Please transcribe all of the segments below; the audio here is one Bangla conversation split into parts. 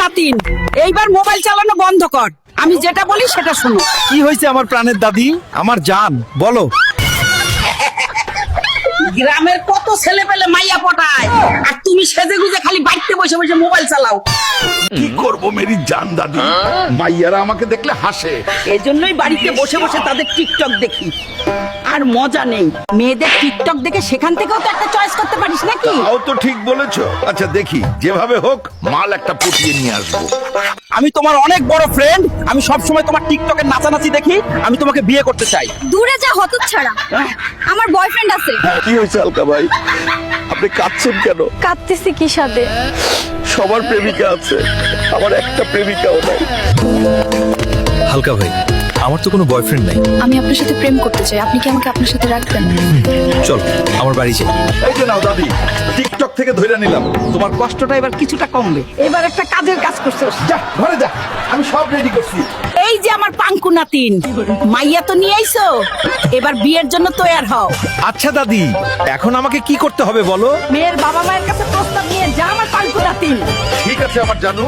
নাতিন, এইবার মোবাইল চালানো বন্ধ কর। আমি যেটা বলি সেটা শোনো। কি হয়েছে আমার প্রাণের দাদি, আমার জান, বলো। গ্রামের কত ছেলে পেলে মাইয়া পটায়, আর তুমি সেজে গুজে খালি বাড়িতে বসে বসে মোবাইল চালাও। কি করব মেরি জান দাদি, মাইয়ারা আমাকে দেখলে হাসে। এই জন্যই বাড়িতে বসে বসে তাদের টিকটক দেখি, আর মজা নেই। মেয়েদের টিকটক দেখে সেখান থেকেও তো একটা চয়েস করতে পারিস নাকি? তাও তো ঠিক বলেছো। আচ্ছা দেখি, যেভাবে হোক মাল একটা পটিয়ে নিয়ে আসবো। আমি তোমার অনেক বড় ফ্রেন্ড, আমি সব সময় তোমার টিকটকের নাচানাচি দেখি, আমি তোমাকে বিয়ে করতে চাই। দূরে যা হতচ্ছাড়া, আমার বয়ফ্রেন্ড আছে। কি হয়েছে হালকা ভাই, আপনি কাঁদছেন কেন? কাঁদতেছি কি সাথে? সবার প্রেমিকা আছে, আমার একটা প্রেমিকাও নাই। হালকা ভাই, আমার তো কোনো বয়ফ্রেন্ড নাই। আমি আপনার সাথে প্রেম করতে চাই, আপনি কি আমাকে আপনার সাথে রাখবেন? চল আমার বাড়ি যাই। এই যে নাও দাদি, টিকটক থেকে ধরে নিলাম। তোমার কষ্টটা এবার কিছুটা কমবে। এবার একটা কাজের কাজ করছো। যা ঘরে যা, আমি সব রেডি করছি। এই যে আমার পাঙ্কু নাতিন, মাইয়া তো নিয়ে আইছো, এবার বিয়ের জন্য তৈয়ার হও। আচ্ছা দাদি, এখন আমাকে কি করতে হবে বলো? মেয়ের বাবা মায়ের কাছে প্রস্তাব নিয়ে যা আমার পাঙ্কু নাতিন। ঠিক আছে আমার জানো,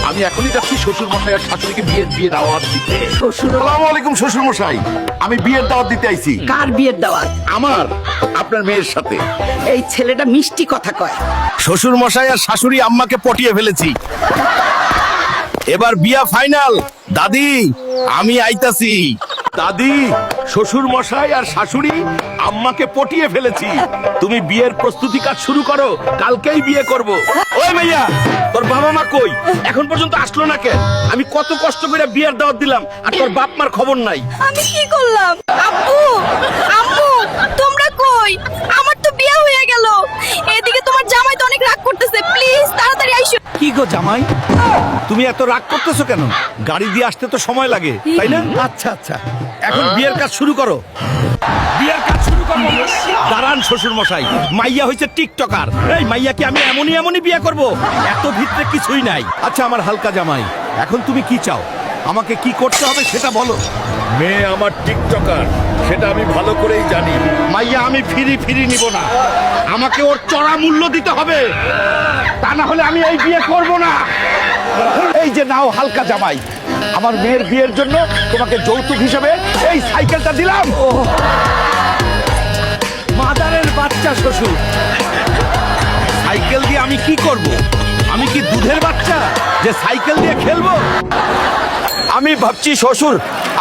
আমি এখনই যাচ্ছি শ্বশুর মশাই আর শাশুড়িকে বিয়ের দাওয়াত দিতে। শ্বশুর? আসসালামু আলাইকুম শ্বশুর মশাই, আমি বিয়ের দাওয়াত দিতে আইছি। কার বিয়ের দাওয়াত? আমার আপনার মেয়ের সাথে। এই ছেলেটা মিষ্টি কথা কয়। শ্বশুর মশাই আর শাশুড়ি আম্মাকে পটিয়ে ফেলেছি, এবার বিয়া ফাইনাল। দাদি আমি আইতাছি। দাদি, শ্বশুর মশাই আর শাশুড়ি আম্মাকে পটিয়ে ফেলেছি। তুমি বিয়ের প্রস্তুতি কাজ শুরু করো, কালকেই বিয়ে করব। ওই মাইয়া, তোর বাবা মা কই? এখন পর্যন্ত আসলো না কেন? আমি কত কষ্ট করে বিয়ের দাওয়াত দিলাম, আর তোর বাপ মার খবর নাই। আমি কি করলাম? আব্বু, আম্মু, তোমরা কই? আমার তো বিয়ে হয়ে গেল। এদিকে তোমার জামাই তো অনেক রাগ করতেছে, প্লিজ তাড়াতাড়ি আইসো। কি গো জামাই, তুমি এত রাগ করতেছো কেন? গাড়ি দিয়ে আসতে তো সময় লাগে, তাই না? আচ্ছা আচ্ছা, এখন বিয়ের কাজ শুরু করো। বিয়ের কাজ শুরু করো। দাঁড়ান শ্বশুর মশাই, মাইয়া হয়েছে টিকটকার। এই মাইয়াকে আমি এমনই বিয়ে করব, এত ভিতরে কিছুই নাই। আচ্ছা আমার হালকা জামাই, এখন তুমি কি চাও? আমাকে কি করতে হবে সেটা বলো। মেয়ে আমার টিকটকার, সেটা আমি ভালো করেই জানি। মাইয়া আমি ফিরি নিব না, আমাকে ওর চড়া মূল্য দিতে হবে, তা না হলে আমি এই বিয়ে করব না। এই যে নাও হালকা জামাই, আমার মেয়ের বিয়ের জন্য তোমাকে যৌতুক হিসেবে এই সাইকেলটা দিলাম। মাদারের বাচ্চা শ্বশুর, সাইকেল দিয়ে আমি কি করব? আমি কি দুধের বাচ্চা যে সাইকেল দিয়ে খেলবো? আমি ভাবছি শ্বশুর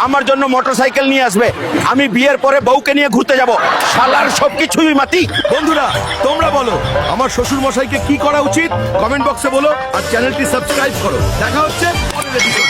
আমার জন্য মোটরসাইকেল নিয়ে আসবে, আমি বিয়ের পরে বউকে নিয়ে ঘুরতে যাব। শালার সবকিছুই মাটি। বন্ধুরা তোমরা বলো, আমার শ্বশুর মশাইকে কি করা উচিত? কমেন্ট বক্সে বলো, আর চ্যানেলটি সাবস্ক্রাইব করো। দেখা হচ্ছে পরের এপিসোডে।